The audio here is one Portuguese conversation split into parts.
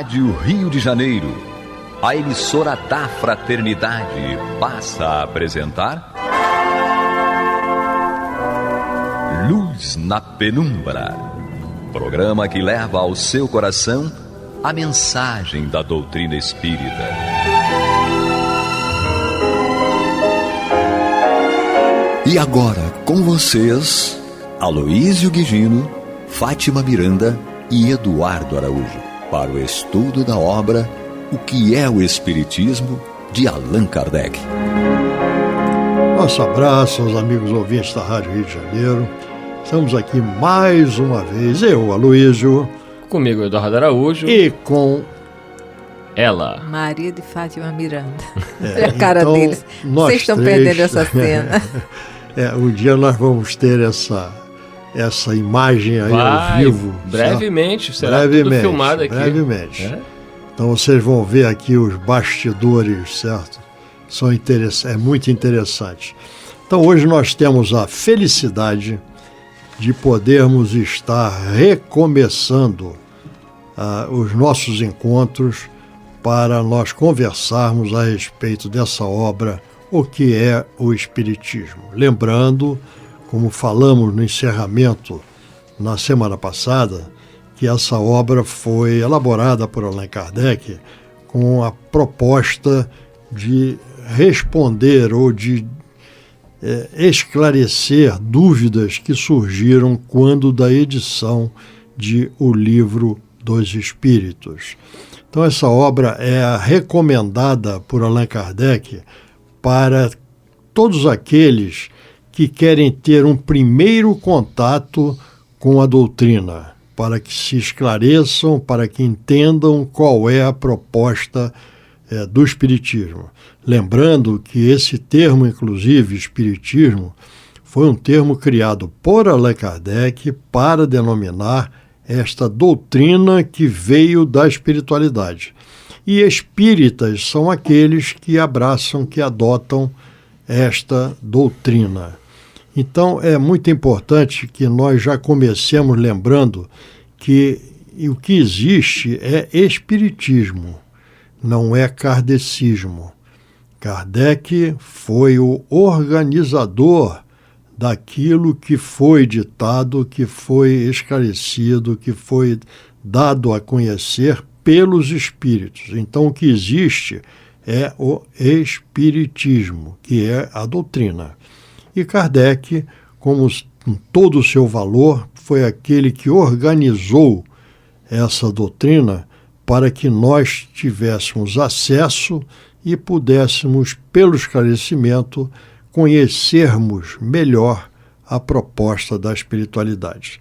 Rádio Rio de Janeiro, a emissora da Fraternidade, passa a apresentar Luz na Penumbra, programa que leva ao seu coração a mensagem da doutrina espírita. E agora, com vocês, Aloísio Guigino, Fátima Miranda e Eduardo Araújo, para o estudo da obra O que é o Espiritismo, de Allan Kardec. Nosso abraço aos amigos ouvintes da Rádio Rio de Janeiro. Estamos aqui mais uma vez, eu, Aloísio. Comigo, Eduardo Araújo. E com ela, Maria de Fátima Miranda. A cara então, deles. Vocês estão perdendo essa cena. Um dia nós vamos ter essa imagem aí ao vivo. Brevemente, será tudo filmado aqui. Brevemente. Então vocês vão ver aqui os bastidores, certo? É muito interessante. Então hoje nós temos a felicidade de podermos estar recomeçando os nossos encontros para nós conversarmos a respeito dessa obra, o que é o Espiritismo. Lembrando, como falamos no encerramento na semana passada, que essa obra foi elaborada por Allan Kardec com a proposta de responder ou de esclarecer dúvidas que surgiram quando da edição de O Livro dos Espíritos. Então essa obra é recomendada por Allan Kardec para todos aqueles que querem ter um primeiro contato com a doutrina, para que se esclareçam, para que entendam qual é a proposta do Espiritismo. Lembrando que esse termo, inclusive, Espiritismo, foi um termo criado por Allan Kardec para denominar esta doutrina que veio da espiritualidade. E espíritas são aqueles que abraçam, que adotam esta doutrina. Então é muito importante que nós já comecemos lembrando que o que existe é espiritismo, não é kardecismo. Kardec foi o organizador daquilo que foi ditado, que foi esclarecido, que foi dado a conhecer pelos espíritos. Então o que existe é o espiritismo, que é a doutrina. E Kardec, como com todo o seu valor, foi aquele que organizou essa doutrina para que nós tivéssemos acesso e pudéssemos, pelo esclarecimento, conhecermos melhor a proposta da espiritualidade.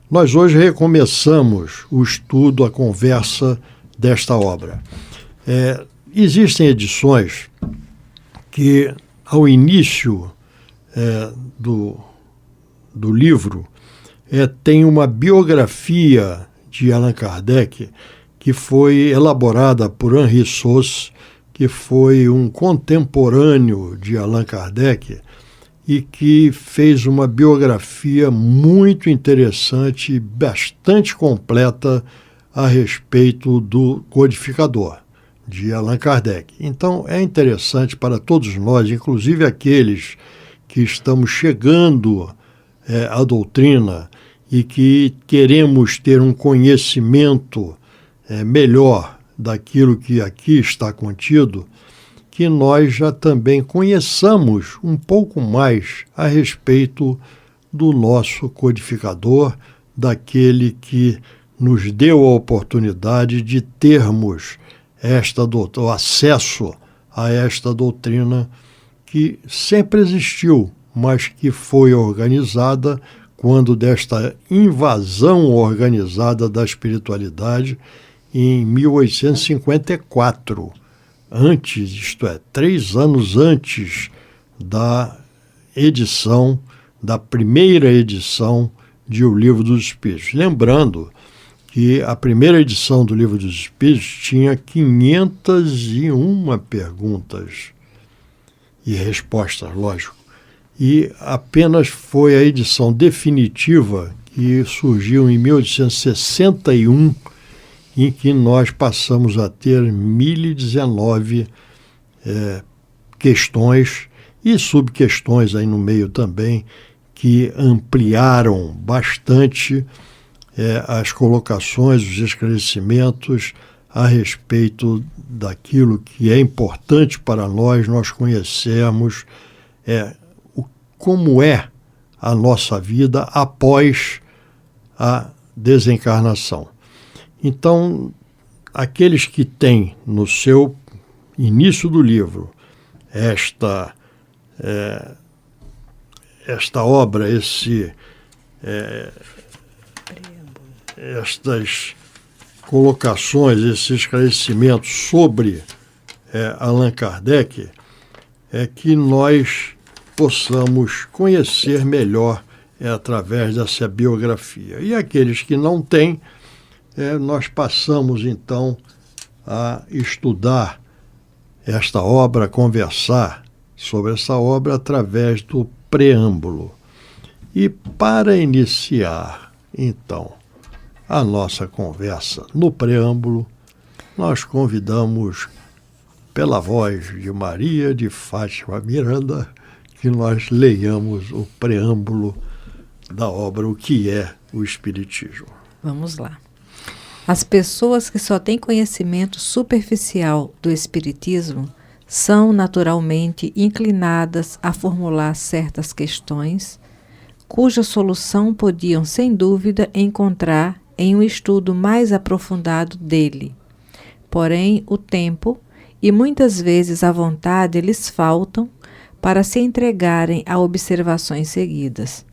Nós hoje recomeçamos o estudo, a conversa desta obra. Existem edições que, ao início do livro, tem uma biografia de Allan Kardec que foi elaborada por Henri Sauce, que foi um contemporâneo de Allan Kardec e que fez uma biografia muito interessante e bastante completa a respeito do codificador de Allan Kardec. Então é interessante para todos nós, inclusive aqueles que estamos chegando à doutrina e que queremos ter um conhecimento melhor daquilo que aqui está contido, que nós já também conheçamos um pouco mais a respeito do nosso codificador, daquele que nos deu a oportunidade de termos o acesso a esta doutrina que sempre existiu, mas que foi organizada quando desta invasão organizada da espiritualidade em 1854, antes, isto é, 3 anos antes da primeira edição de O Livro dos Espíritos. Lembrando que a primeira edição do Livro dos Espíritos tinha 501 perguntas e respostas, lógico. E apenas foi a edição definitiva, que surgiu em 1861, em que nós passamos a ter 1019 questões e subquestões aí no meio também, que ampliaram bastante as colocações, os esclarecimentos a respeito daquilo que é importante para nós conhecermos, como é a nossa vida após a desencarnação. Então, aqueles que têm no seu início do livro esta obra, estas colocações, esses esclarecimentos sobre Allan Kardec, é que nós possamos conhecer melhor através dessa biografia. E aqueles que não têm, nós passamos então a estudar esta obra, a conversar sobre essa obra através do preâmbulo. E para iniciar, então, a nossa conversa no preâmbulo, nós convidamos, pela voz de Maria de Fátima Miranda, que nós leiamos o preâmbulo da obra O que é o Espiritismo. Vamos lá. As pessoas que só têm conhecimento superficial do Espiritismo são naturalmente inclinadas a formular certas questões, cuja solução podiam, sem dúvida, encontrar em um estudo mais aprofundado dele. Porém, o tempo e muitas vezes a vontade lhes faltam para se entregarem a observações seguidas.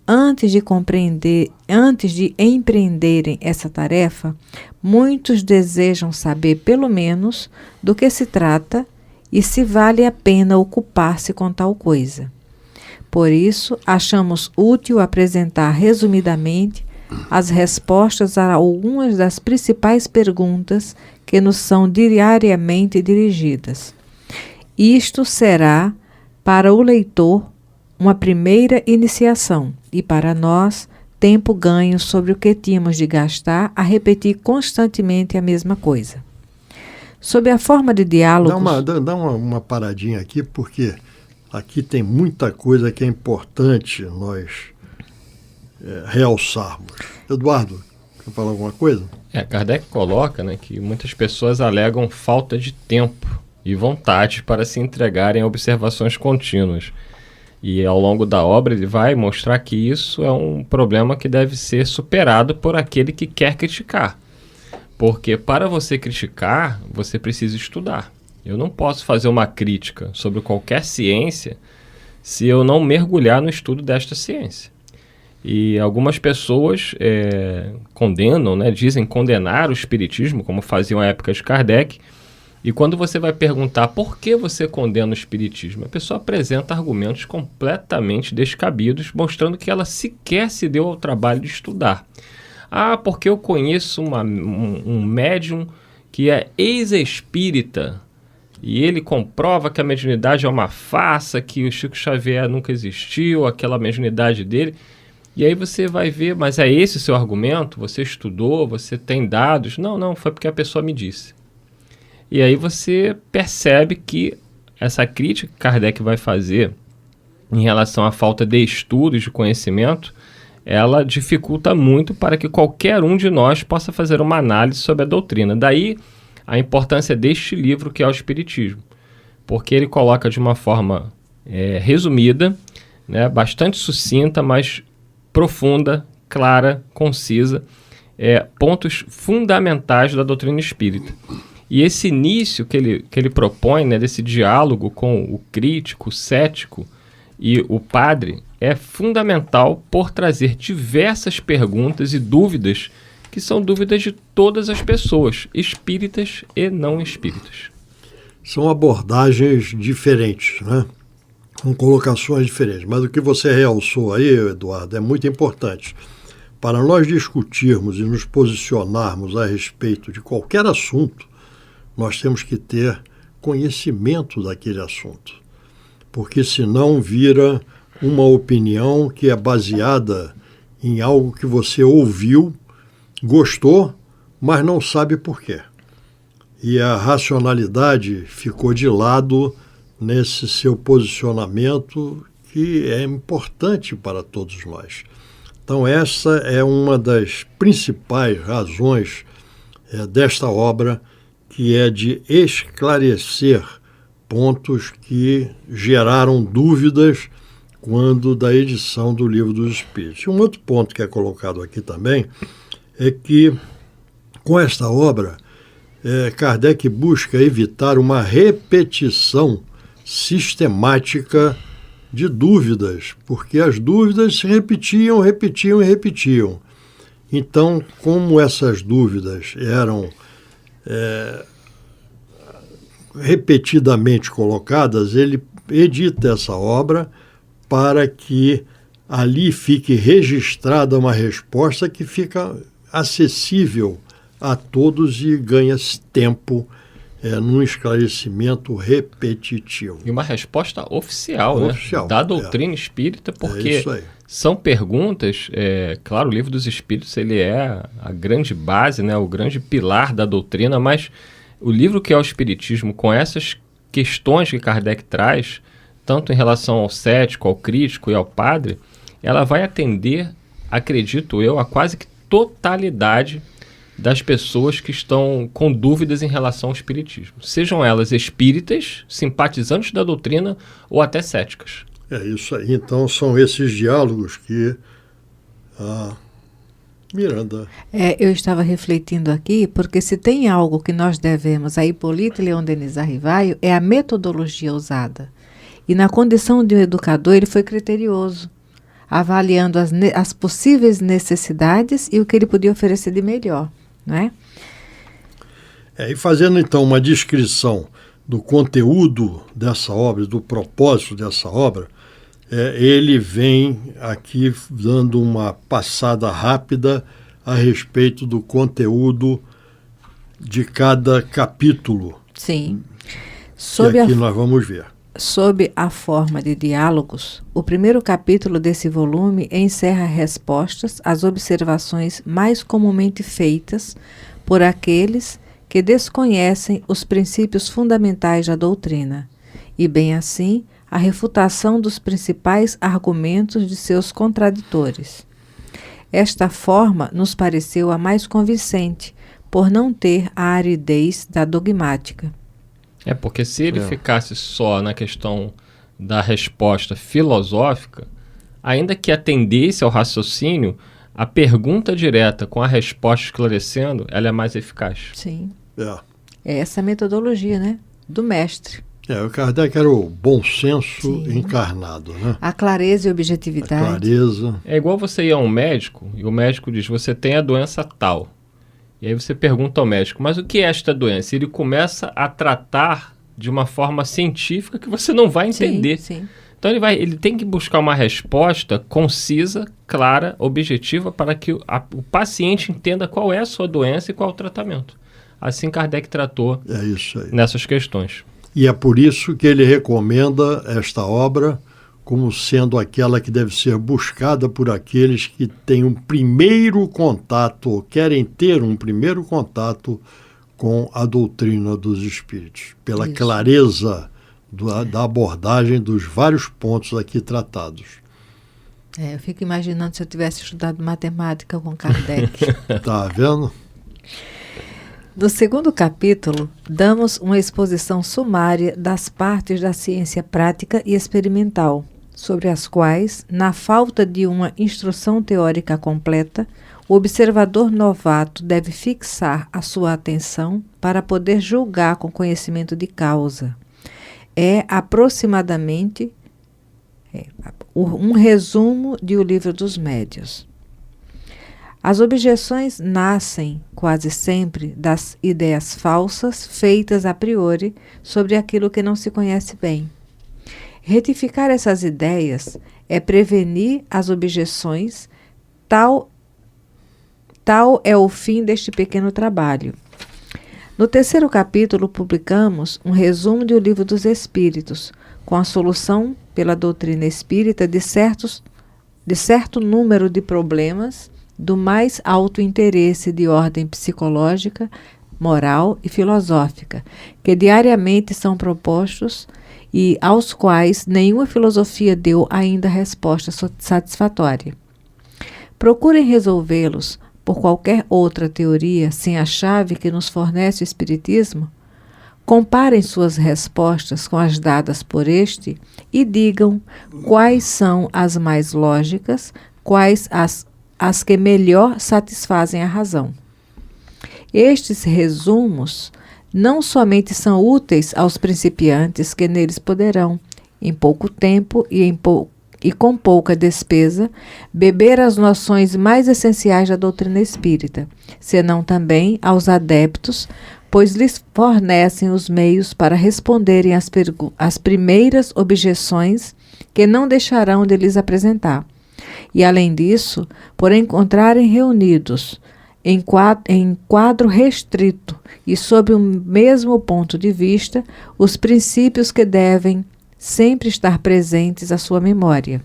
Antes de empreenderem essa tarefa, muitos desejam saber pelo menos do que se trata e se vale a pena ocupar-se com tal coisa. Por isso, achamos útil apresentar resumidamente as respostas a algumas das principais perguntas que nos são diariamente dirigidas. Isto será, para o leitor, uma primeira iniciação e, para nós, tempo ganho sobre o que tínhamos de gastar a repetir constantemente a mesma coisa. Sob a forma de diálogos... Dá uma paradinha aqui, porque aqui tem muita coisa que é importante nós realçarmos. Eduardo, quer falar alguma coisa? Kardec coloca, né, que muitas pessoas alegam falta de tempo e vontade para se entregarem a observações contínuas. E ao longo da obra ele vai mostrar que isso é um problema que deve ser superado por aquele que quer criticar. Porque para você criticar, você precisa estudar. Eu não posso fazer uma crítica sobre qualquer ciência se eu não mergulhar no estudo desta ciência. E algumas pessoas condenam, né, dizem condenar o espiritismo, como faziam à época de Kardec. E quando você vai perguntar por que você condena o espiritismo, a pessoa apresenta argumentos completamente descabidos, mostrando que ela sequer se deu ao trabalho de estudar. Porque eu conheço um médium que é ex-espírita e ele comprova que a mediunidade é uma farsa, que o Chico Xavier nunca existiu, aquela mediunidade dele. E aí você vai ver, mas é esse o seu argumento? Você estudou? Você tem dados? Não, foi porque a pessoa me disse. E aí você percebe que essa crítica que Kardec vai fazer em relação à falta de estudos, de conhecimento, ela dificulta muito para que qualquer um de nós possa fazer uma análise sobre a doutrina. Daí a importância deste livro, que é o Espiritismo, porque ele coloca de uma forma resumida, né, bastante sucinta, mas profunda, clara, concisa, pontos fundamentais da doutrina espírita. E esse início que ele propõe, né, desse diálogo com o crítico, o cético e o padre, é fundamental por trazer diversas perguntas e dúvidas que são dúvidas de todas as pessoas, espíritas e não espíritas. São abordagens diferentes, né? Com colocações diferentes. Mas o que você realçou aí, Eduardo, é muito importante. Para nós discutirmos e nos posicionarmos a respeito de qualquer assunto, nós temos que ter conhecimento daquele assunto, porque senão vira uma opinião que é baseada em algo que você ouviu, gostou, mas não sabe por quê. E a racionalidade ficou de lado nesse seu posicionamento, que é importante para todos nós. Então, essa é uma das principais razões desta obra, que é de esclarecer pontos que geraram dúvidas quando da edição do Livro dos Espíritos. E um outro ponto que é colocado aqui também é que, com esta obra, Kardec busca evitar uma repetição sistemática de dúvidas, porque as dúvidas se repetiam. Então, como essas dúvidas eram repetidamente colocadas, ele edita essa obra para que ali fique registrada uma resposta que fica acessível a todos e ganha-se tempo num esclarecimento repetitivo. E uma resposta oficial, né? Da doutrina espírita, porque são perguntas, claro, o Livro dos Espíritos ele é a grande base, né? O grande pilar da doutrina, mas o livro que é o Espiritismo, com essas questões que Kardec traz, tanto em relação ao cético, ao crítico e ao padre, ela vai atender, acredito eu, a quase que totalidade das pessoas que estão com dúvidas em relação ao espiritismo. Sejam elas espíritas, simpatizantes da doutrina ou até céticas. É isso aí. Então, são esses diálogos que a Miranda... Eu estava refletindo aqui, porque se tem algo que nós devemos a Hipólito Leon Denis Arrivaio, é a metodologia usada. E na condição de um educador, ele foi criterioso, avaliando as possíveis necessidades e o que ele podia oferecer de melhor, não é? E fazendo então uma descrição do conteúdo dessa obra, do propósito dessa obra, ele vem aqui dando uma passada rápida a respeito do conteúdo de cada capítulo. Sim. Que aqui nós vamos ver. Sob a forma de diálogos, o primeiro capítulo desse volume encerra respostas às observações mais comumente feitas por aqueles que desconhecem os princípios fundamentais da doutrina, e bem assim a refutação dos principais argumentos de seus contraditores. Esta forma nos pareceu a mais convincente, por não ter a aridez da dogmática. Porque se ele ficasse só na questão da resposta filosófica, ainda que atendesse ao raciocínio, a pergunta direta com a resposta esclarecendo, ela é mais eficaz. Sim. É essa a metodologia, né? Do mestre. O Kardec era o bom senso encarnado, né? A clareza e objetividade. A clareza. É igual você ir a um médico e o médico diz, você tem a doença tal. E aí você pergunta ao médico, mas o que é esta doença? Ele começa a tratar de uma forma científica que você não vai entender. Sim. Então ele tem que buscar uma resposta concisa, clara, objetiva, para que o paciente entenda qual é a sua doença e qual é o tratamento. Assim Kardec tratou nessas questões. E é por isso que ele recomenda esta obra como sendo aquela que deve ser buscada por aqueles que têm um primeiro contato, ou querem ter um primeiro contato com a doutrina dos espíritos, pela clareza da abordagem dos vários pontos aqui tratados. Eu fico imaginando se eu tivesse estudado matemática com Kardec. Tá vendo? No segundo capítulo, damos uma exposição sumária das partes da ciência prática e experimental, sobre as quais, na falta de uma instrução teórica completa, o observador novato deve fixar a sua atenção para poder julgar com conhecimento de causa. É aproximadamente um resumo de O Livro dos Médiuns. As objeções nascem, quase sempre, das ideias falsas feitas a priori sobre aquilo que não se conhece bem. Retificar essas ideias é prevenir as objeções, tal é o fim deste pequeno trabalho. No terceiro capítulo, publicamos um resumo de O Livro dos Espíritos, com a solução pela doutrina espírita de certo número de problemas do mais alto interesse de ordem psicológica, moral e filosófica, que diariamente são propostos e aos quais nenhuma filosofia deu ainda resposta satisfatória. Procurem resolvê-los por qualquer outra teoria sem a chave que nos fornece o Espiritismo. Comparem suas respostas com as dadas por este e digam quais são as mais lógicas, quais as que melhor satisfazem a razão. Estes resumos não somente são úteis aos principiantes que neles poderão, em pouco tempo e com pouca despesa, beber as noções mais essenciais da doutrina espírita, senão também aos adeptos, pois lhes fornecem os meios para responderem às primeiras objeções que não deixarão de lhes apresentar. E, além disso, por encontrarem reunidos em quadro restrito e sob o mesmo ponto de vista, os princípios que devem sempre estar presentes à sua memória.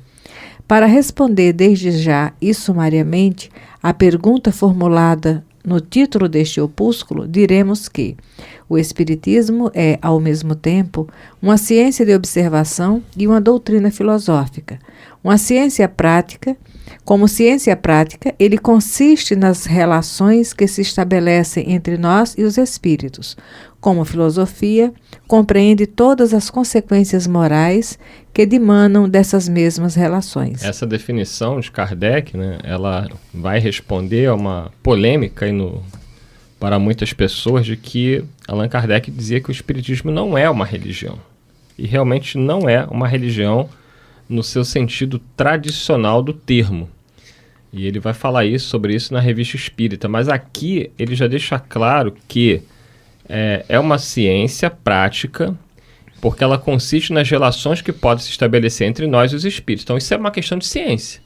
Para responder desde já e sumariamente à pergunta formulada no título deste opúsculo, diremos que o Espiritismo é, ao mesmo tempo, uma ciência de observação e uma doutrina filosófica. Uma ciência prática. Como ciência prática, ele consiste nas relações que se estabelecem entre nós e os espíritos. Como filosofia, compreende todas as consequências morais que dimanam dessas mesmas relações. Essa definição de Kardec, né, ela vai responder a uma polêmica para muitas pessoas de que Allan Kardec dizia que o Espiritismo não é uma religião. E realmente não é uma religião no seu sentido tradicional do termo. E ele vai falar sobre isso na Revista Espírita. Mas aqui ele já deixa claro que é uma ciência prática, porque ela consiste nas relações que podem se estabelecer entre nós e os espíritos. Então isso é uma questão de ciência.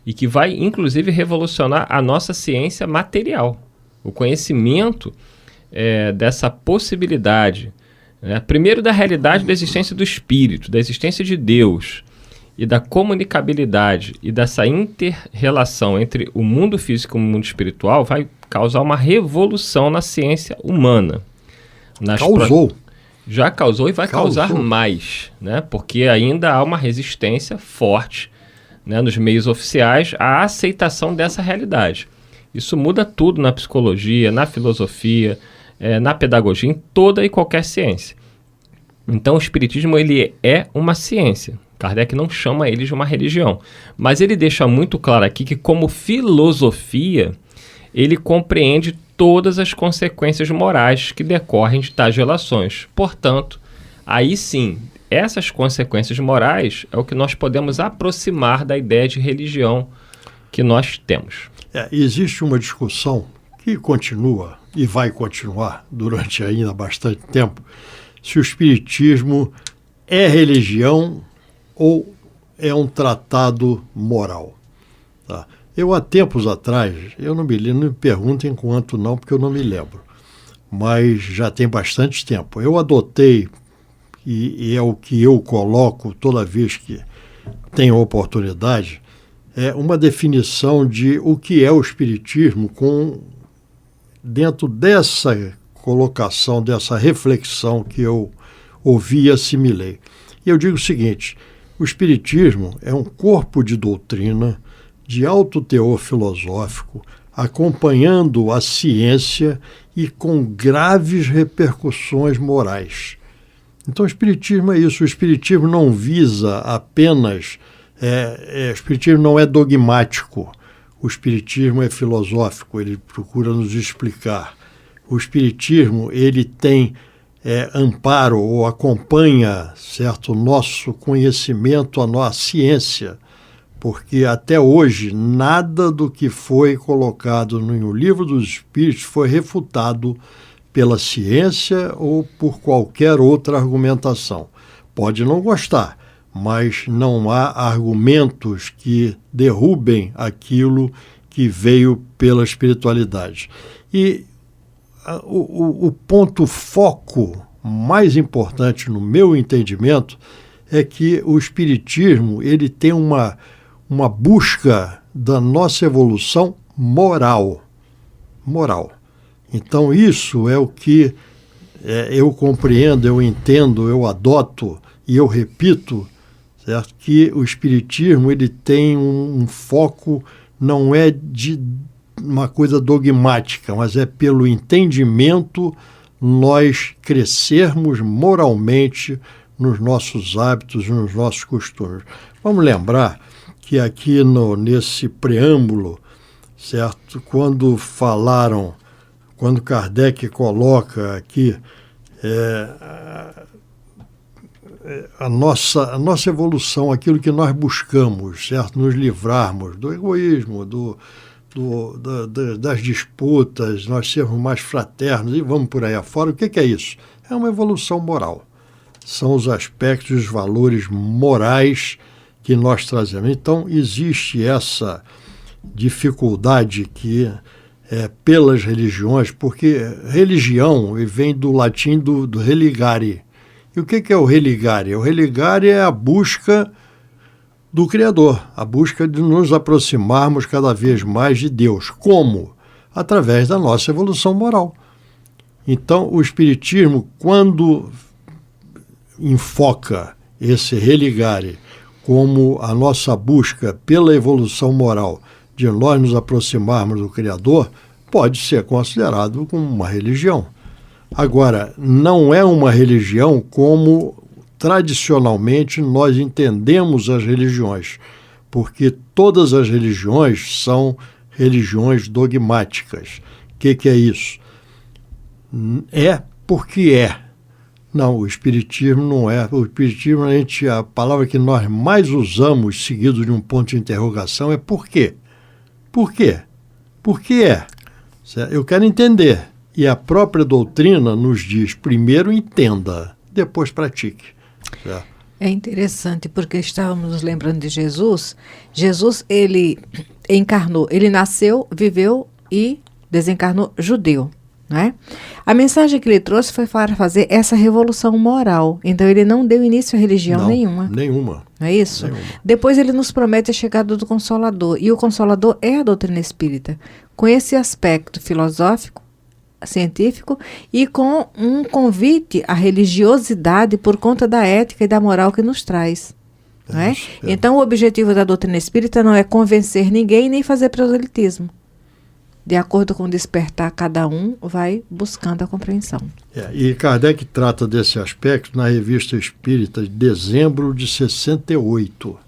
E que vai, inclusive, revolucionar a nossa ciência material. O conhecimento dessa possibilidade, né? Primeiro da realidade da existência do espírito, da existência de Deus, e da comunicabilidade e dessa inter-relação entre o mundo físico e o mundo espiritual vai causar uma revolução na ciência humana. Já causou e vai causar mais, né? Porque ainda há uma resistência forte, né, nos meios oficiais à aceitação dessa realidade. Isso muda tudo na psicologia, na filosofia, na pedagogia, em toda e qualquer ciência. Então o Espiritismo ele é uma ciência. Kardec não chama ele de uma religião, mas ele deixa muito claro aqui que, como filosofia, ele compreende todas as consequências morais que decorrem de tais relações. Portanto, aí sim, essas consequências morais é o que nós podemos aproximar da ideia de religião que nós temos. Existe uma discussão que continua e vai continuar durante ainda bastante tempo, se o Espiritismo é religião ou é um tratado moral. Tá? Eu, há tempos atrás, eu não me perguntem quanto não, porque eu não me lembro, mas já tem bastante tempo. Eu adotei, e é o que eu coloco toda vez que tenho oportunidade, uma definição de o que é o Espiritismo dentro dessa colocação, dessa reflexão que eu ouvi e assimilei. E eu digo o seguinte: o Espiritismo é um corpo de doutrina de alto teor filosófico, acompanhando a ciência e com graves repercussões morais. Então o Espiritismo é isso. O Espiritismo não visa apenas... o Espiritismo não é dogmático. O Espiritismo é filosófico, ele procura nos explicar. O Espiritismo ele tem amparo ou acompanha, certo, o nosso conhecimento, a nossa ciência, porque até hoje nada do que foi colocado no Livro dos Espíritos foi refutado pela ciência ou por qualquer outra argumentação. Pode não gostar, mas não há argumentos que derrubem aquilo que veio pela espiritualidade. E o ponto foco mais importante no meu entendimento é que o Espiritismo ele tem uma busca da nossa evolução moral. Moral. Então isso é o que eu compreendo, eu entendo, eu adoto e eu repito, certo? Que o Espiritismo ele tem um foco, não é de uma coisa dogmática, mas é pelo entendimento nós crescermos moralmente nos nossos hábitos, nos nossos costumes. Vamos lembrar que aqui nesse preâmbulo, certo? Quando Kardec coloca aqui a nossa evolução, aquilo que nós buscamos, certo? Nos livrarmos do egoísmo, das disputas, nós sermos mais fraternos e vamos por aí afora. O que é isso? É uma evolução moral. São os aspectos, os valores morais que nós trazemos. Então, existe essa dificuldade que pelas religiões, porque religião vem do latim do religare. E o que é o religare? O religare é a busca do Criador, a busca de nos aproximarmos cada vez mais de Deus. Como? Através da nossa evolução moral. Então, o Espiritismo, quando enfoca esse religare como a nossa busca pela evolução moral, de nós nos aproximarmos do Criador, pode ser considerado como uma religião. Agora, não é uma religião como tradicionalmente nós entendemos as religiões, porque todas as religiões são religiões dogmáticas. O que é isso? É porque é. Não, o Espiritismo não é. O Espiritismo, a palavra que nós mais usamos, seguido de um ponto de interrogação, é por quê? Por quê? Por que é? Eu quero entender. E a própria doutrina nos diz, primeiro entenda, depois pratique. Certo? É interessante, porque estávamos nos lembrando de Jesus. Jesus, ele encarnou, ele nasceu, viveu e desencarnou judeu. Né? A mensagem que ele trouxe foi para fazer essa revolução moral. Então ele não deu início a religião nenhuma. Não é isso? Nenhuma. Depois ele nos promete a chegada do Consolador. E o Consolador é a doutrina espírita. Com esse aspecto filosófico, científico e com um convite à religiosidade por conta da ética e da moral que nos traz. Não é? Então o objetivo da doutrina espírita não é convencer ninguém nem fazer proselitismo. De acordo com o despertar, cada um vai buscando a compreensão. E Kardec trata desse aspecto na Revista Espírita de dezembro de 68.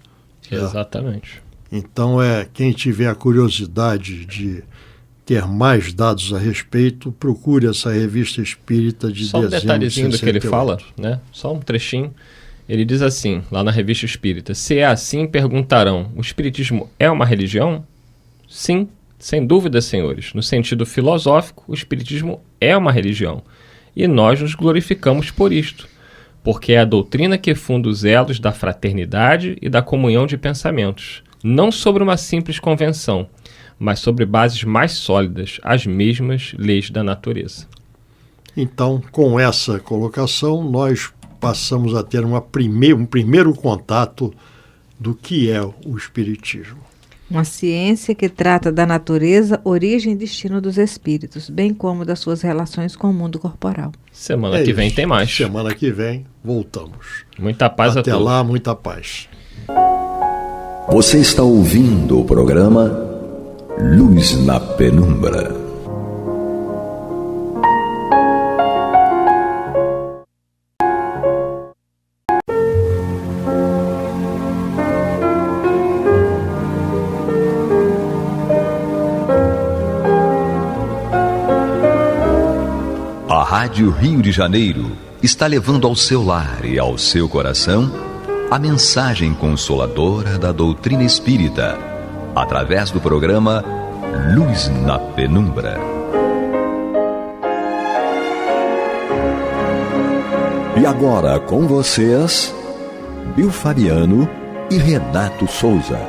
Exatamente. Então, quem tiver a curiosidade de ter mais dados a respeito, procure essa Revista Espírita de dezembro de 68. Só um detalhezinho do que ele fala, né? Só um trechinho. Ele diz assim, lá na Revista Espírita: se é assim, perguntarão, o Espiritismo é uma religião? Sim. Sem dúvida, senhores, no sentido filosófico, o Espiritismo é uma religião, e nós nos glorificamos por isto, porque é a doutrina que funda os elos da fraternidade e da comunhão de pensamentos, não sobre uma simples convenção, mas sobre bases mais sólidas, as mesmas leis da natureza. Então, com essa colocação, nós passamos a ter um primeiro contato do que é o Espiritismo. Uma ciência que trata da natureza, origem e destino dos espíritos, bem como das suas relações com o mundo corporal. Semana que vem tem mais. Semana que vem voltamos. Muita paz a todos. Até lá, muita paz. Você está ouvindo o programa Luz na Penumbra. A Rádio Rio de Janeiro está levando ao seu lar e ao seu coração a mensagem consoladora da doutrina espírita, através do programa Luz na Penumbra. E agora com vocês, Bill Fabiano e Renato Souza,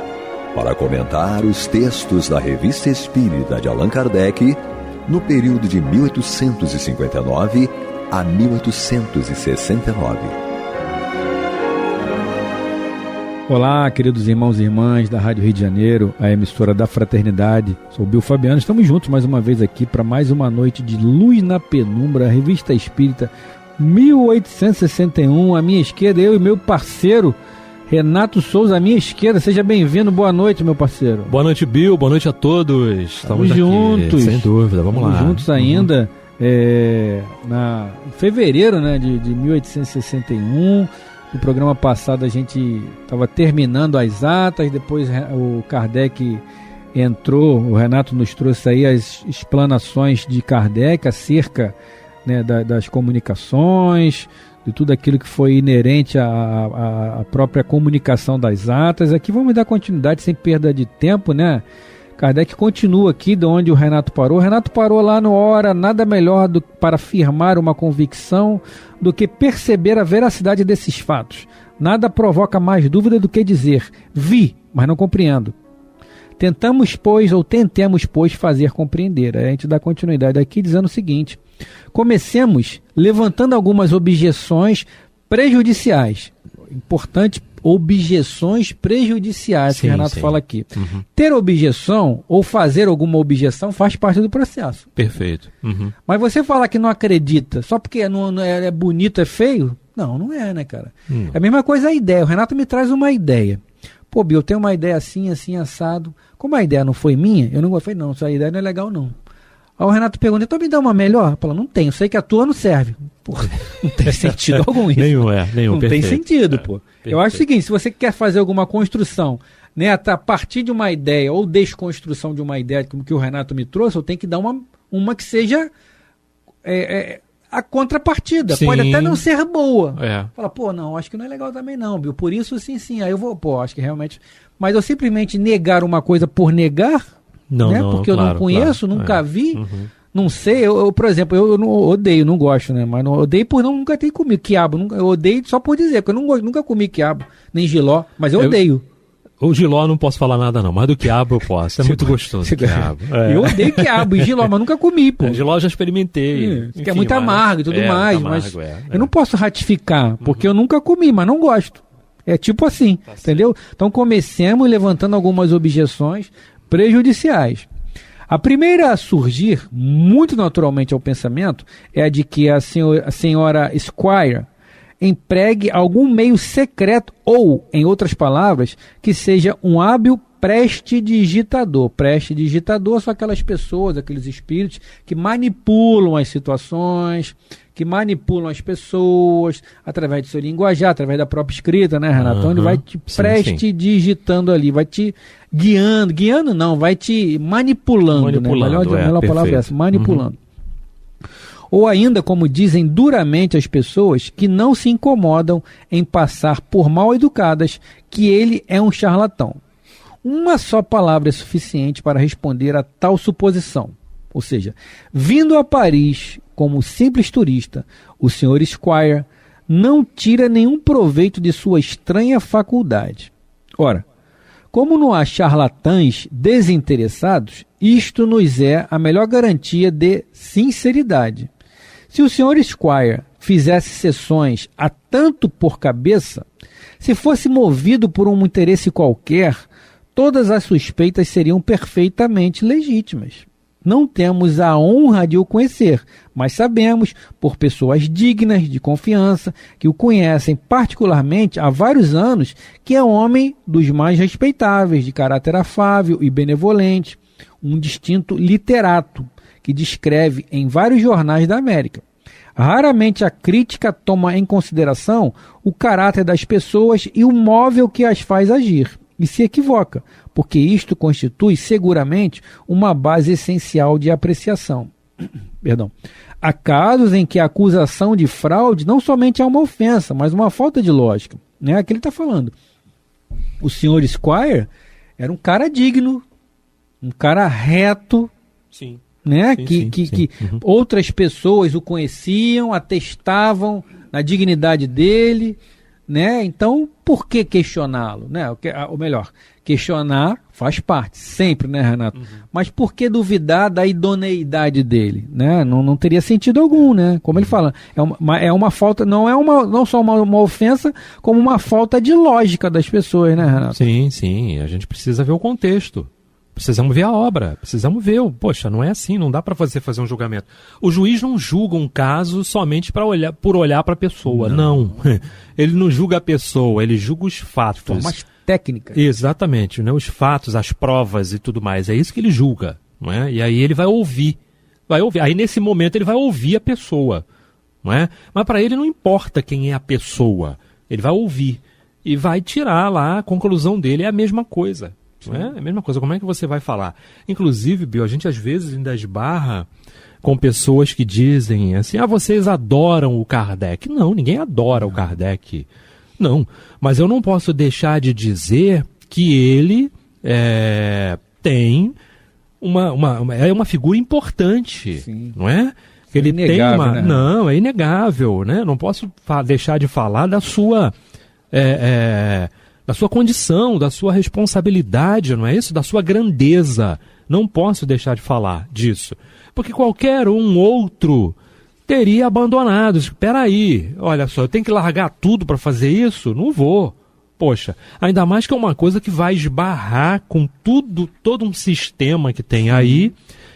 para comentar os textos da Revista Espírita de Allan Kardec no período de 1859 a 1869. Olá, queridos irmãos e irmãs da Rádio Rio de Janeiro, a emissora da Fraternidade. Sou o Bill Fabiano, estamos juntos mais uma vez aqui para mais uma noite de Luz na Penumbra, Revista Espírita 1861. À minha esquerda, eu e meu parceiro Renato Souza, à minha esquerda. Seja bem-vindo, boa noite, meu parceiro. Boa noite, Bill, boa noite a todos. Estamos juntos. Sem dúvida, vamos lá. Estamos juntos ainda, em fevereiro, né, de 1861. No programa passado a gente estava terminando as atas, depois o Kardec entrou, o Renato nos trouxe aí as explanações de Kardec acerca, né, das comunicações, de tudo aquilo que foi inerente à própria comunicação das atas. Aqui vamos dar continuidade sem perda de tempo, né? Kardec continua aqui de onde o Renato parou. O Renato parou lá no Ora, nada melhor para afirmar uma convicção do que perceber a veracidade desses fatos. Nada provoca mais dúvida do que dizer, vi, mas não compreendo. Tentemos, pois, fazer compreender. A gente dá continuidade aqui dizendo o seguinte: comecemos levantando algumas objeções prejudiciais. Importante, objeções prejudiciais, que o Renato fala aqui. Uhum. Ter objeção ou fazer alguma objeção faz parte do processo. Perfeito. Uhum. Mas você falar que não acredita só porque não é bonito, é feio? Não é, né, cara? É a mesma coisa a ideia. O Renato me traz uma ideia. Pô, Bill, eu tenho uma ideia assim, assado. Como a ideia não foi minha, eu não gostei, não. Essa ideia não é legal, não. Aí o Renato pergunta, então me dá uma melhor? Fala, não tem, eu sei que a tua não serve. Porra, não tem sentido algum isso. Nenhum, não perfeito. Tem sentido, pô. Eu acho o seguinte, se você quer fazer alguma construção, né, a partir de uma ideia ou desconstrução de uma ideia, como que o Renato me trouxe, eu tenho que dar uma que seja a contrapartida. Sim. Pode até não ser boa. Fala, pô, não, acho que não é legal também não, Bill. Por isso, sim. Aí eu vou, acho que realmente... Mas eu simplesmente negar uma coisa por negar, porque eu não conheço, nunca vi... Uhum. Não sei, eu, por exemplo, eu não odeio, não gosto, né? Mas não odeio por nunca ter comido quiabo. Eu odeio só por dizer, porque eu nunca comi quiabo, nem jiló, mas eu odeio. O jiló não posso falar nada não, mas do quiabo eu posso. É muito gostoso quiabo. Eu odeio quiabo e jiló, mas nunca comi, pô. Jiló eu já experimentei. Enfim, que é muito amargo e tudo mais, mas eu não posso ratificar, porque eu nunca comi, mas não gosto. É tipo assim, entendeu? Então comecemos levantando algumas objeções prejudiciais. A primeira a surgir, muito naturalmente ao pensamento, é a de que a senhora Squire empregue algum meio secreto ou, em outras palavras, que seja um hábil prestidigitador. Prestidigitador são aquelas pessoas, aqueles espíritos que manipulam as situações, que manipulam as pessoas através do seu linguajar, através da própria escrita, né, Renato? Então ele vai te prestidigitando ali, vai te guiando não, vai te manipulando, né? Melhor palavra é essa, manipulando. Ou ainda, como dizem duramente as pessoas que não se incomodam em passar por mal educadas, que ele é um charlatão. Uma só palavra é suficiente para responder a tal suposição. Ou seja, vindo a Paris como simples turista, o Sr. Squire não tira nenhum proveito de sua estranha faculdade. Ora, como não há charlatães desinteressados, isto nos é a melhor garantia de sinceridade. Se o Sr. Squire fizesse sessões a tanto por cabeça, se fosse movido por um interesse qualquer, todas as suspeitas seriam perfeitamente legítimas. Não temos a honra de o conhecer, mas sabemos, por pessoas dignas de confiança, que o conhecem particularmente há vários anos, que é um homem dos mais respeitáveis, de caráter afável e benevolente, um distinto literato, que descreve em vários jornais da América. Raramente a crítica toma em consideração o caráter das pessoas e o móvel que as faz agir, e se equivoca, porque isto constitui seguramente uma base essencial de apreciação. Perdão. Há casos em que a acusação de fraude não somente é uma ofensa, mas uma falta de lógica. Né? Aqui ele está falando. O Sr. Squire era um cara digno, um cara reto, sim. Né? Sim, que outras pessoas o conheciam, atestavam na dignidade dele, né? Então, por que questioná-lo, né? Ou melhor, questionar faz parte, sempre, né, Renato? Mas por que duvidar da idoneidade dele, né? Não teria sentido algum, né? Como ele fala, é uma falta, não só uma ofensa, como uma falta de lógica das pessoas, né, Renato? Sim, a gente precisa ver o contexto. Precisamos ver a obra, precisamos ver. Poxa, não é assim, não dá para você fazer um julgamento. O juiz não julga um caso somente por olhar para a pessoa, não. Ele não julga a pessoa, ele julga os fatos. Formas técnicas. Exatamente, né? Os fatos, as provas e tudo mais. É isso que ele julga, não é? E aí ele vai ouvir. Aí nesse momento ele vai ouvir a pessoa, não é? Mas para ele não importa quem é a pessoa. Ele vai ouvir e vai tirar lá a conclusão dele. É a mesma coisa. Não é? É a mesma coisa. Como é que você vai falar? Inclusive, Bill, a gente às vezes ainda esbarra com pessoas que dizem assim, vocês adoram o Kardec. Não, ninguém adora o Kardec. Não, mas eu não posso deixar de dizer que ele tem uma figura importante. Sim. Não é? Ele tem uma... Né? Não, é inegável, né? Não posso deixar de falar da sua... da sua condição, da sua responsabilidade, não é isso? Da sua grandeza. Não posso deixar de falar disso. Porque qualquer outro teria abandonado. Espera aí, olha só, eu tenho que largar tudo para fazer isso? Não vou. Poxa, ainda mais que é uma coisa que vai esbarrar com todo um sistema que tem aí,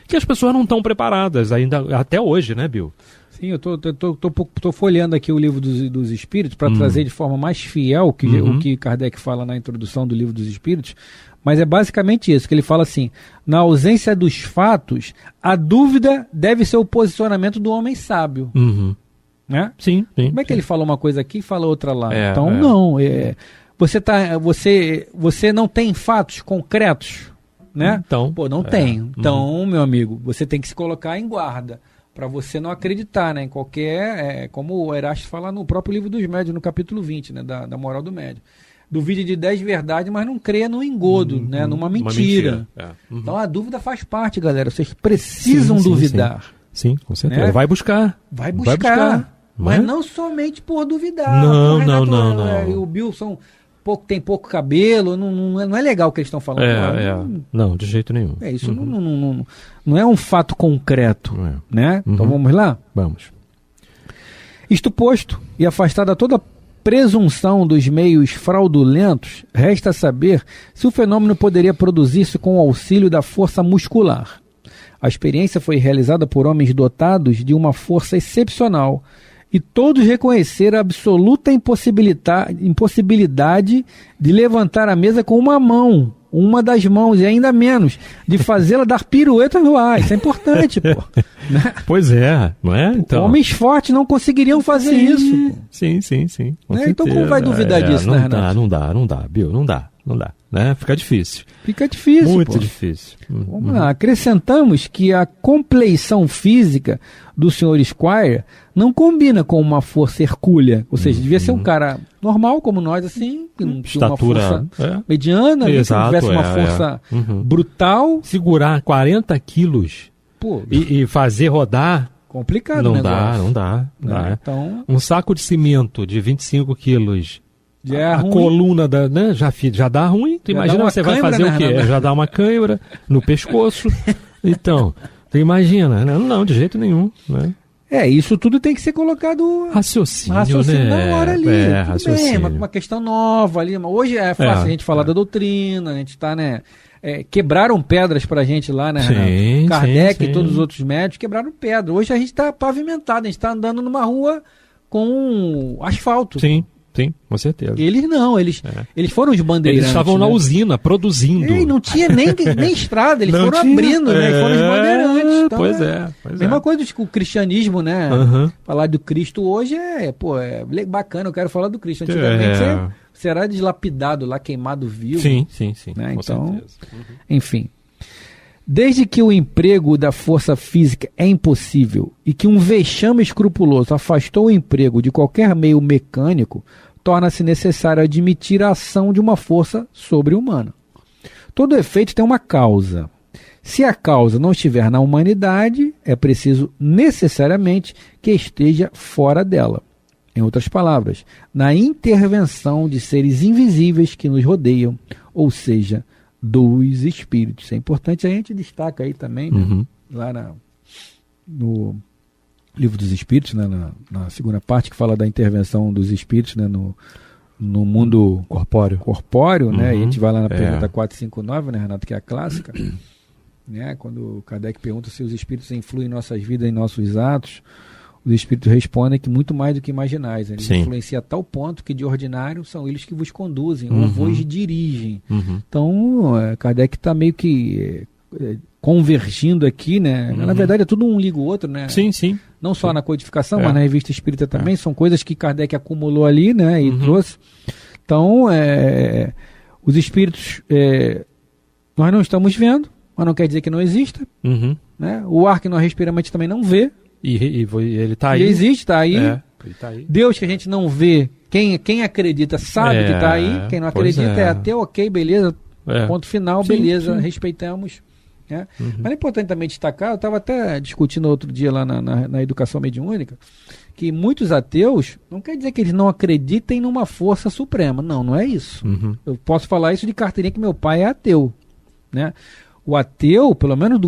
que as pessoas não estão preparadas ainda, até hoje, né, Bill? Sim, eu tô folheando aqui o Livro dos Espíritos para trazer de forma mais fiel o que Kardec fala na introdução do Livro dos Espíritos, mas é basicamente isso, que ele fala assim, na ausência dos fatos, a dúvida deve ser o posicionamento do homem sábio. Né? Sim. Como é que ele fala uma coisa aqui e fala outra lá? Não, você não tem fatos concretos, né? Então, não tem. Então, meu amigo, você tem que se colocar em guarda. Para você não acreditar, né, em qualquer... como o Erasto fala no próprio Livro dos Médiuns, no capítulo 20, né, da moral do médium. Duvide de 10 verdades, mas não creia no engodo, né, numa mentira. Então a dúvida faz parte, galera. Vocês precisam duvidar. Sim, com certeza. Né? Vai buscar. Mas não somente por duvidar. Não. O Bilson... tem pouco cabelo, não é legal o que eles estão falando. Não, de jeito nenhum. Isso não é um fato concreto, né? Então vamos lá? Vamos. Isto posto, e afastada toda presunção dos meios fraudulentos, resta saber se o fenômeno poderia produzir-se com o auxílio da força muscular. A experiência foi realizada por homens dotados de uma força excepcional, e todos reconheceram a absoluta impossibilidade de levantar a mesa com uma das mãos, e ainda menos, de fazê-la dar pirueta no ar. Isso é importante, pô. Né? Pois é, não é? Então... Homens fortes não conseguiriam fazer isso. Pô. Sim. Né? Então como vai duvidar disso, né, Renato? Não dá, Bill, não dá. Né? Fica difícil. Muito difícil. Vamos lá. Acrescentamos que a compleição física do Sr. Squire não combina com uma força hercúlea. Ou seja, devia ser um cara normal, como nós, assim, que não tinha uma força mediana, que não tivesse uma força brutal. Segurar 40 quilos e fazer rodar. Complicado não o negócio. Não dá. Então... Um saco de cimento de 25 quilos. A ruim. Coluna né, já dá ruim. Tu imagina, você vai fazer o quê? Já dá uma cãibra no pescoço. Então, tu imagina, né? Não, de jeito nenhum. Né? Isso tudo tem que ser colocado... Raciocínio né? na hora ali. Raciocínio. Uma questão nova ali. Hoje é fácil a gente falar da doutrina, a gente está, né... quebraram pedras pra gente lá, né, Renato? Kardec e todos os outros médicos quebraram pedra. Hoje a gente está pavimentado, a gente está andando numa rua com asfalto. Sim, com certeza. Eles não, eles foram os bandeirantes. Eles estavam na usina, produzindo. E não tinha nem estrada, eles foram abrindo, né? Foram os bandeirantes. Então, pois é. Mesma coisa com o cristianismo, né? Falar do Cristo hoje é bacana, eu quero falar do Cristo. Antigamente você era deslapidado lá, queimado vivo. Sim. Né? Então, enfim. Desde que o emprego da força física é impossível e que um vexame escrupuloso afastou o emprego de qualquer meio mecânico, torna-se necessário admitir a ação de uma força sobre-humana. Todo efeito tem uma causa. Se a causa não estiver na humanidade, é preciso necessariamente que esteja fora dela. Em outras palavras, na intervenção de seres invisíveis que nos rodeiam, ou seja, dos espíritos. É importante, a gente destaca aí também, né, lá no Livro dos Espíritos, né, na segunda parte, que fala da intervenção dos espíritos, né, no mundo corpóreo, né, e a gente vai lá na pergunta 459, né, Renato, que é a clássica, né, quando Kardec pergunta se os espíritos influem em nossas vidas, em nossos atos, os espíritos respondem que muito mais do que imaginais. Eles influenciam a tal ponto que, de ordinário, são eles que vos conduzem, ou vos dirigem. Então, Kardec está meio que convergindo aqui, né? Na verdade, é tudo um liga o outro, né? Sim. Não só na codificação, mas na Revista Espírita também. São coisas que Kardec acumulou ali, né? E trouxe. Então, os espíritos, nós não estamos vendo, mas não quer dizer que não exista. Né? O ar que nós respiramos, a gente também não vê. E ele está aí. E existe, está aí. Ele tá aí. Deus que a gente não vê, quem acredita sabe que está aí. Quem não acredita é ateu, ok, beleza. Ponto final, beleza, respeitamos. Né? Mas é importante também destacar, eu estava até discutindo outro dia lá na educação mediúnica, que muitos ateus, não quer dizer que eles não acreditem numa força suprema. Não é isso. Eu posso falar isso de carteirinha que meu pai é ateu. Né? O ateu, pelo menos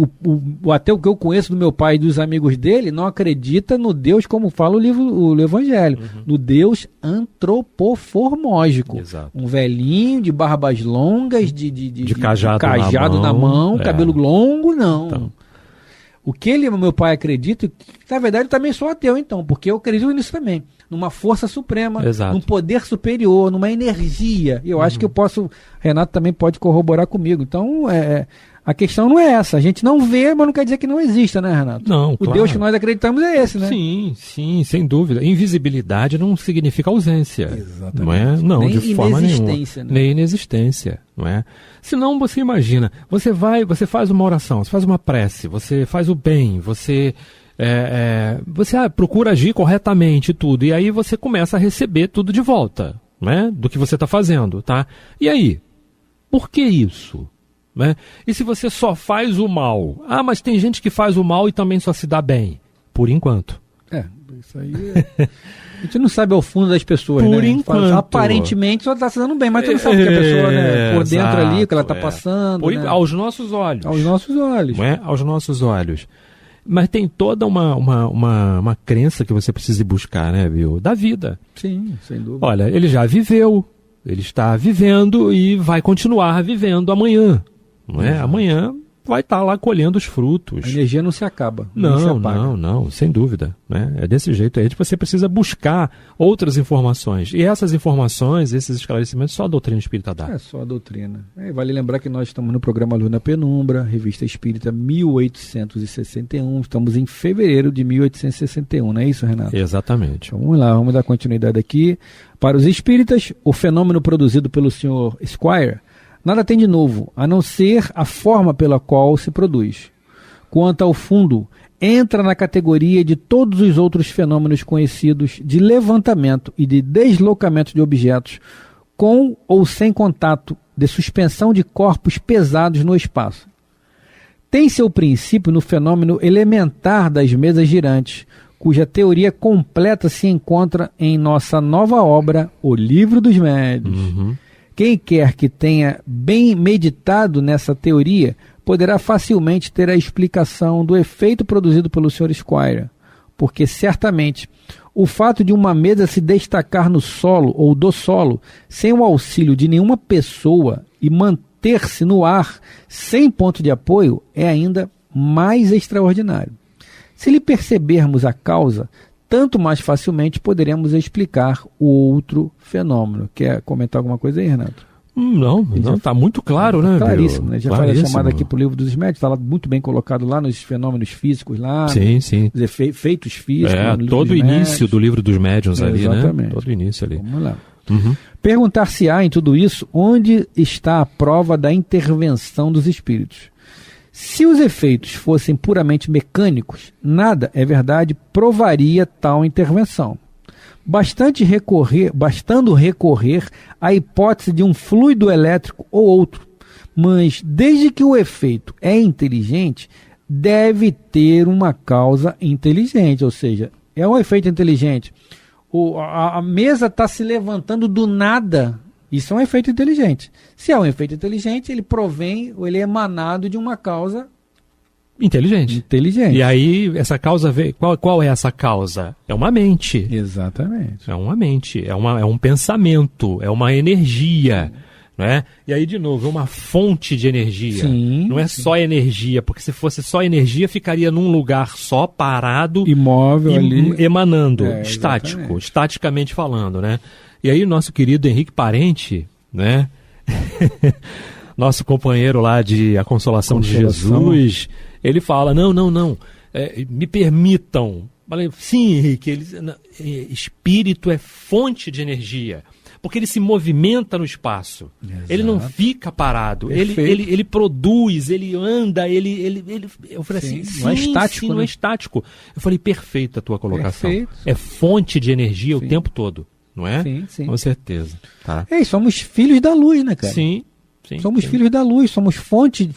o ateu que eu conheço do meu pai e dos amigos dele, não acredita no Deus, como fala o Evangelho, no Deus antropoformógico. Exato. Um velhinho de barbas longas, de cajado na mão, cabelo longo, não. Então. O que meu pai acredita, na verdade eu também sou ateu então, porque eu acredito nisso também, numa força suprema, num poder superior, numa energia. E eu acho que Renato também pode corroborar comigo. Então, a questão não é essa. A gente não vê, mas não quer dizer que não exista, né, Renato? Não, o Deus que nós acreditamos é esse, né? Sim, sem dúvida. Invisibilidade não significa ausência. Exatamente. Não é? Não, nem de forma nenhuma. Né? Nem inexistência, não é? Senão você imagina, você faz uma oração, você faz uma prece, você faz o bem, você procura agir corretamente e tudo, e aí você começa a receber tudo de volta, né? Do que você está fazendo, tá? E aí? Por que isso? Né? E se você só faz o mal? Mas tem gente que faz o mal e também só se dá bem. Por enquanto. Isso aí a gente não sabe ao fundo das pessoas, por né? Enquanto. Aparentemente só está se dando bem, mas tu não sabe que a pessoa, né, por dentro ali, o que ela está passando. Né? Aos nossos olhos. Aos nossos olhos. Não é? Aos nossos olhos. Mas tem toda uma crença que você precisa buscar, né, viu? Da vida. Sim, sem dúvida. Olha, ele já viveu, ele está vivendo e vai continuar vivendo amanhã. Não é? Amanhã vai estar lá colhendo os frutos. A energia não se acaba. Não, sem dúvida. Né? É desse jeito aí. Você precisa buscar outras informações. E essas informações, esses esclarecimentos, só a doutrina espírita dá. É só a doutrina. Vale lembrar que nós estamos no programa Luz na Penumbra, Revista Espírita 1861. Estamos em fevereiro de 1861, não é isso, Renato? Exatamente. Então, vamos lá, vamos dar continuidade aqui. Para os espíritas, o fenômeno produzido pelo Sr. Squire nada tem de novo, a não ser a forma pela qual se produz. Quanto ao fundo, entra na categoria de todos os outros fenômenos conhecidos de levantamento e de deslocamento de objetos, com ou sem contato, de suspensão de corpos pesados no espaço. Tem seu princípio no fenômeno elementar das mesas girantes, cuja teoria completa se encontra em nossa nova obra, O Livro dos Médiuns. Quem quer que tenha bem meditado nessa teoria poderá facilmente ter a explicação do efeito produzido pelo Sr. Squire, porque certamente o fato de uma mesa se destacar no solo ou do solo sem o auxílio de nenhuma pessoa e manter-se no ar sem ponto de apoio é ainda mais extraordinário. Se lhe percebermos a causa, tanto mais facilmente poderemos explicar o outro fenômeno. Quer comentar alguma coisa aí, Renato? Não, está muito claro, né? Claríssimo, né? Já faz a chamada aqui para o Livro dos Médiuns, está lá muito bem colocado lá nos fenômenos físicos, lá, sim. Os efeitos físicos. Todo o início do Livro dos Médiuns ali, exatamente. Né? Todo o início ali. Vamos lá. Perguntar-se-á em tudo isso, onde está a prova da intervenção dos espíritos? Se os efeitos fossem puramente mecânicos, nada, é verdade, provaria tal intervenção. Bastando recorrer à hipótese de um fluido elétrico ou outro, mas desde que o efeito é inteligente, deve ter uma causa inteligente, ou seja, é um efeito inteligente. a mesa está se levantando do nada. Isso é um efeito inteligente. Se é um efeito inteligente, ele provém, ou ele é emanado de uma causa inteligente. E aí, essa causa vem. Qual é essa causa? É uma mente. Exatamente. É uma mente, é um pensamento, é uma energia. Não é? E aí, de novo, é uma fonte de energia. Sim, não é só energia, porque se fosse só energia, ficaria num lugar só, parado, imóvel ali, emanando, estático, estaticamente falando, né? E aí, nosso querido Henrique Parente, né? Nosso companheiro lá de A Consolação de Jesus, ele fala, não, me permitam. Falei, sim, Henrique, espírito é fonte de energia. Porque ele se movimenta no espaço. Exato. Ele não fica parado. Ele produz, ele anda, eu falei assim, não é estático. Não é estático. Eu falei, perfeita a tua colocação. Perfeito. É fonte de energia o tempo todo, não é? Sim. Com certeza. Tá. Somos filhos da luz, né, cara? Sim. Somos filhos da luz, somos fonte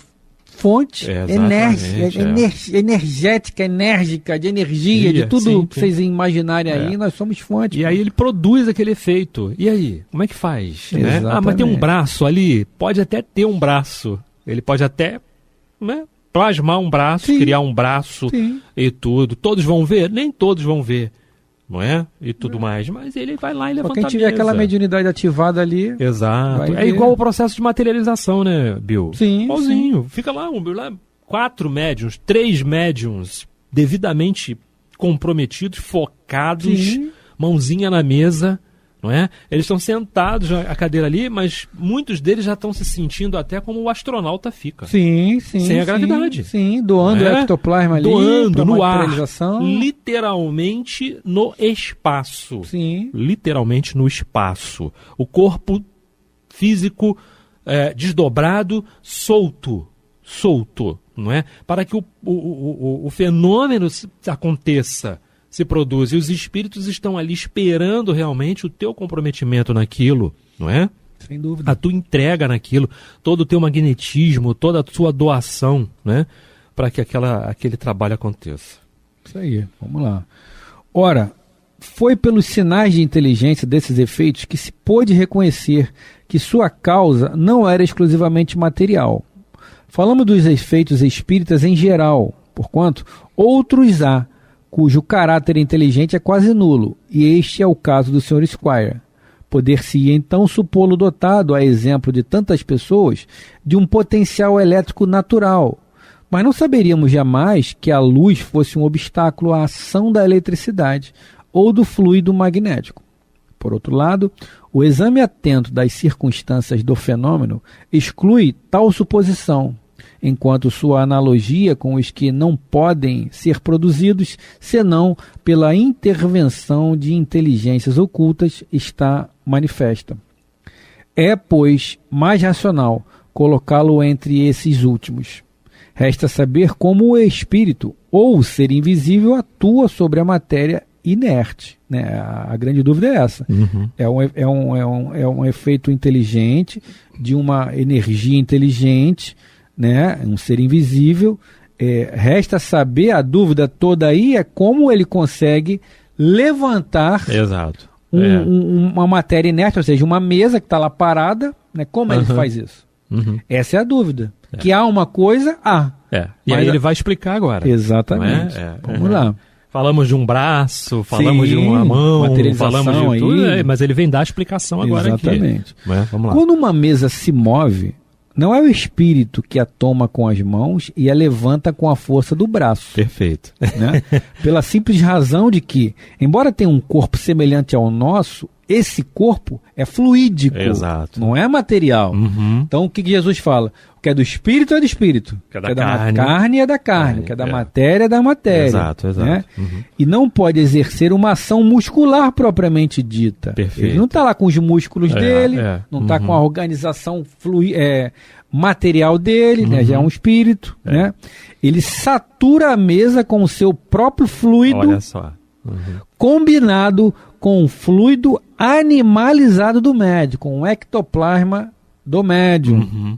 energética, enérgica, de energia, de tudo que vocês imaginarem aí, nós somos fonte. E aí ele produz aquele efeito. E aí, como é que faz? Né? Mas tem um braço ali, pode até ter um braço. Ele pode até plasmar um braço, criar um braço e tudo. Todos vão ver? Nem todos vão ver. Não é? E tudo mais. Mas ele vai lá e levanta a mesa. Quem tiver aquela mediunidade ativada ali... Exato. É igual o processo de materialização, né, Bill? Sim. Igualzinho. Fica lá, 4 médiuns, 3 médiuns devidamente comprometidos, focados, mãozinha na mesa, não é? Eles estão sentados na cadeira ali, mas muitos deles já estão se sentindo até como o astronauta fica. Sim. Sem a gravidade. Sim, doando o ectoplasma ali. Doando no ar. Literalmente no espaço. Sim. Literalmente no espaço. O corpo físico desdobrado, solto, não é? Para que o fenômeno aconteça, se produz, e os espíritos estão ali esperando realmente o teu comprometimento naquilo, não é? Sem dúvida. A tua entrega naquilo, todo o teu magnetismo, toda a tua doação, né? Para que aquele trabalho aconteça. Isso aí, vamos lá. Ora, foi pelos sinais de inteligência desses efeitos que se pôde reconhecer que sua causa não era exclusivamente material. Falamos dos efeitos espíritas em geral, porquanto outros há, cujo caráter inteligente é quase nulo, e este é o caso do Sr. Squire. Poder-se-ia então supô-lo dotado, a exemplo de tantas pessoas, de um potencial elétrico natural, mas não saberíamos jamais que a luz fosse um obstáculo à ação da eletricidade ou do fluido magnético. Por outro lado, o exame atento das circunstâncias do fenômeno exclui tal suposição, enquanto sua analogia com os que não podem ser produzidos senão pela intervenção de inteligências ocultas está manifesta. É, pois, mais racional colocá-lo entre esses últimos. Resta saber como o espírito ou o ser invisível atua sobre a matéria inerte, né? A grande dúvida é essa. Uhum. É um efeito inteligente, de uma energia inteligente, né? Um ser invisível. Resta saber, a dúvida toda aí é como ele consegue levantar Exato. Uma matéria inerte, ou seja, uma mesa que está lá parada, né? Como ele faz isso? Uhum. Essa é a dúvida. Que há uma coisa, há. E aí ele vai explicar agora. Exatamente. Vamos lá. Falamos de um braço, falamos de uma mão, falamos de tudo, mas ele vem dar a explicação agora aqui. Exatamente. Vamos lá. Quando uma mesa se move, não é o espírito que a toma com as mãos e a levanta com a força do braço. Perfeito. Né? Pela simples razão de que, embora tenha um corpo semelhante ao nosso, esse corpo é fluídico. Exato. Não é material. Uhum. Então o que Jesus fala? O que é do espírito é do espírito. O que é da carne. Carne é da carne. O que é da matéria é da matéria. Exato. Né? Uhum. E não pode exercer uma ação muscular propriamente dita. Perfeito. Ele não está lá com os músculos dele, não está com a organização material dele, né? Já é um espírito. Né? Ele satura a mesa com o seu próprio fluido. Olha só. Combinado com o fluido animalizado do médium, com o ectoplasma do médium.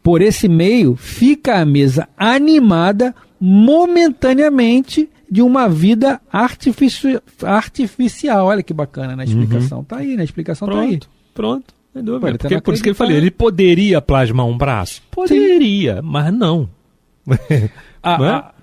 Por esse meio, fica a mesa animada momentaneamente de uma vida artificial. Olha que bacana na explicação. Tá aí, na explicação tá aí. Pronto. Sem dúvida. Porque, por isso que ele falei, ele poderia plasmar um braço? Poderia, sim, mas não.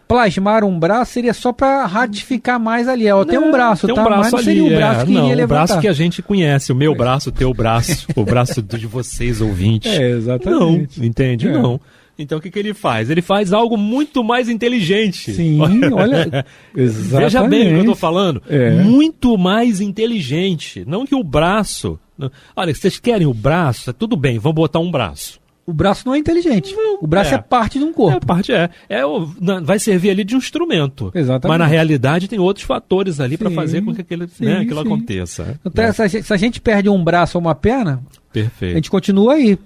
Plasmar um braço seria só para ratificar mais ali. Tem um braço, tem um braço, mas não seria ali, um braço que iria levantar. O braço que a gente conhece, o meu braço, o teu braço, o braço de vocês, ouvintes. Exatamente. Não, entende? Não. Então o que ele faz? Ele faz algo muito mais inteligente. Sim, olha. Exatamente. Veja bem o que eu estou falando. Muito mais inteligente. Não que o braço... Olha, vocês querem o braço? Tudo bem, vamos botar um braço. O braço não é inteligente. O braço é parte de um corpo. Vai servir ali de um instrumento. Exatamente. Mas na realidade tem outros fatores ali para fazer com que aquilo aconteça. Então, se a gente perde um braço ou uma perna, perfeito, a gente continua aí.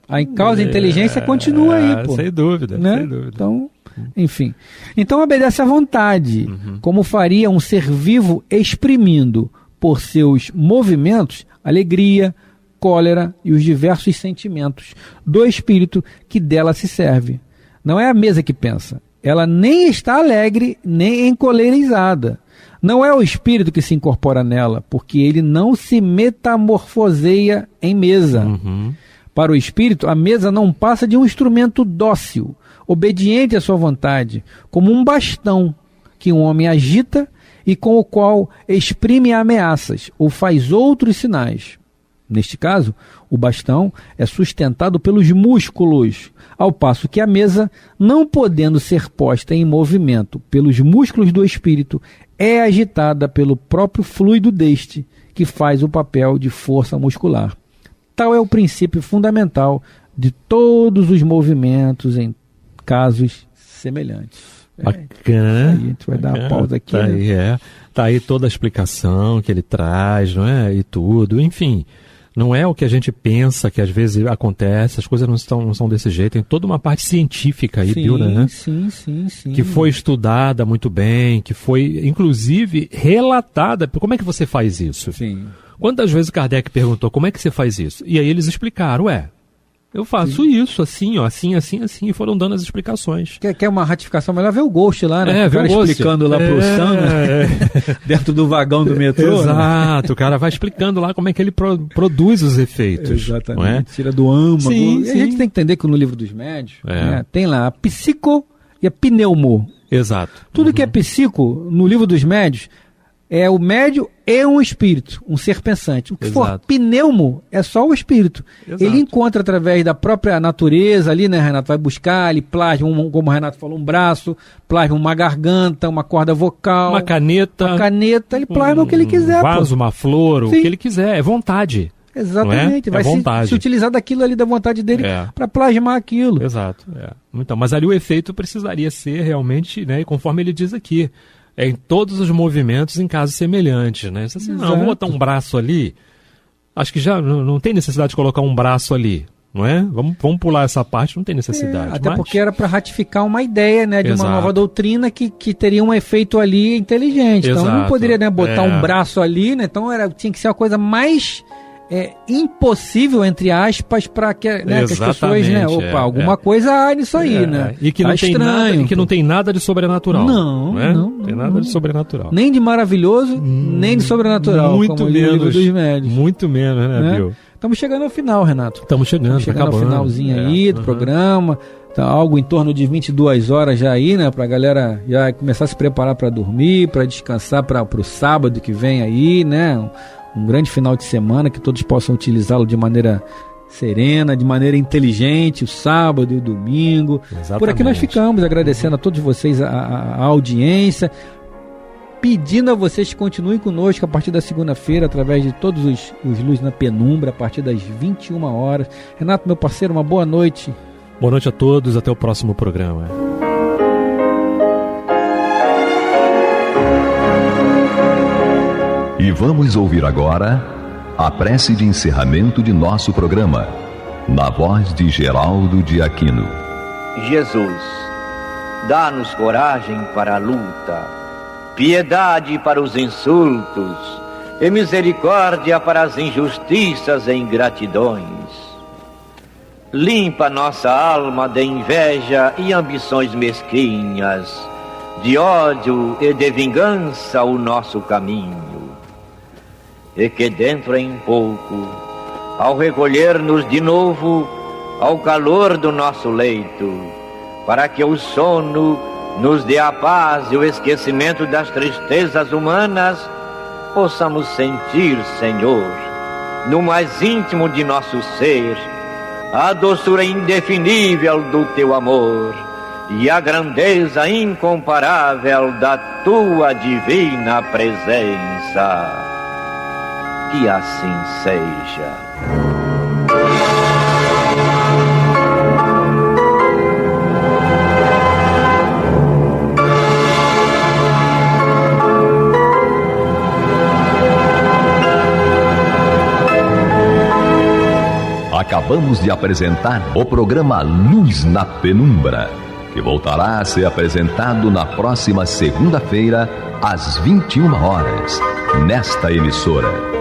A causa inteligência continua aí, pô. Sem dúvida, né? Sem dúvida. Então, enfim. Então obedece à vontade, como faria um ser vivo exprimindo por seus movimentos alegria, cólera e os diversos sentimentos do espírito que dela se serve. Não é a mesa que pensa. Ela nem está alegre, nem encolerizada. Não é o espírito que se incorpora nela, porque ele não se metamorfoseia em mesa. Para o espírito, a mesa não passa de um instrumento dócil, obediente à sua vontade, como um bastão que um homem agita e com o qual exprime ameaças ou faz outros sinais. Neste caso, o bastão é sustentado pelos músculos, ao passo que a mesa, não podendo ser posta em movimento pelos músculos do espírito, é agitada pelo próprio fluido deste, que faz o papel de força muscular. Tal é o princípio fundamental de todos os movimentos em casos semelhantes. Bacana. A gente vai dar uma pausa aqui. Tá aí toda a explicação que ele traz, não é? E tudo, enfim. Não é o que a gente pensa que às vezes acontece, as coisas não são desse jeito. Tem toda uma parte científica aí, Bíblia, né? Sim. Que foi estudada muito bem, que foi, inclusive, relatada. Como é que você faz isso? Sim. Quantas vezes Kardec perguntou, como é que você faz isso? E aí eles explicaram, eu faço isso, assim, ó, assim, e foram dando as explicações. Quer uma ratificação melhor? Vê o Ghost lá, né? O cara explicando lá pro Sam, dentro do vagão do metrô. Exato, né? O cara vai explicando lá como é que ele produz os efeitos. Exatamente, não é? Tira do âmago. Sim. A gente tem que entender que no livro dos médios, né, tem lá a psico e a pneumo. Exato. Tudo que é psico, no livro dos médios, é o médio e um espírito, um ser pensante. O que for pneumo é só o espírito. Exato. Ele encontra através da própria natureza ali, né, Renato? Vai buscar, ele plasma, como o Renato falou, um braço, plasma uma garganta, uma corda vocal. Uma caneta. Ele plasma o que ele quiser. Um vaso, uma flor, o que ele quiser. É vontade. Exatamente. Vai se utilizar daquilo ali da vontade dele para plasmar aquilo. Exato. Então, mas ali o efeito precisaria ser realmente, né, conforme ele diz aqui, em todos os movimentos em casos semelhantes, né? Assim, não, vou botar um braço ali, acho que já não tem necessidade de colocar um braço ali, não é? Vamos pular essa parte, não tem necessidade. Até porque era para ratificar uma ideia, né, de uma nova doutrina que teria um efeito ali inteligente. Então não poderia, né, botar um braço ali, né? Então tinha que ser uma coisa mais impossível, entre aspas, para que, né, que as pessoas, né, alguma coisa há nisso aí, né? E que não tem nada, e que não tem nada de sobrenatural. Não tem nada de sobrenatural. Nem de maravilhoso, nem de sobrenatural. Muito menos. Dos médios. Muito menos, né, Bill? Estamos chegando ao final, Renato. Estamos chegando ao finalzinho aí do programa. Tá algo em torno de 22 horas já aí, né? Pra galera já começar a se preparar para dormir, para descansar para o sábado que vem aí, né? Um grande final de semana, que todos possam utilizá-lo de maneira serena, de maneira inteligente, o sábado e o domingo. Exatamente. Por aqui nós ficamos agradecendo a todos vocês a audiência, pedindo a vocês que continuem conosco a partir da segunda-feira, através de todos os Luz na Penumbra, a partir das 21 horas. Renato, meu parceiro, uma boa noite. Boa noite a todos, até o próximo programa. E vamos ouvir agora a prece de encerramento de nosso programa, na voz de Geraldo de Aquino. Jesus, dá-nos coragem para a luta, piedade para os insultos e misericórdia para as injustiças e ingratidões. Limpa nossa alma de inveja e ambições mesquinhas, de ódio e de vingança o nosso caminho, e que dentro em pouco, ao recolher-nos de novo ao calor do nosso leito, para que o sono nos dê a paz e o esquecimento das tristezas humanas, possamos sentir, Senhor, no mais íntimo de nosso ser, a doçura indefinível do Teu amor e a grandeza incomparável da Tua divina presença. Que assim seja. Acabamos de apresentar o programa Luz na Penumbra, que voltará a ser apresentado na próxima segunda-feira, às 21 horas, nesta emissora.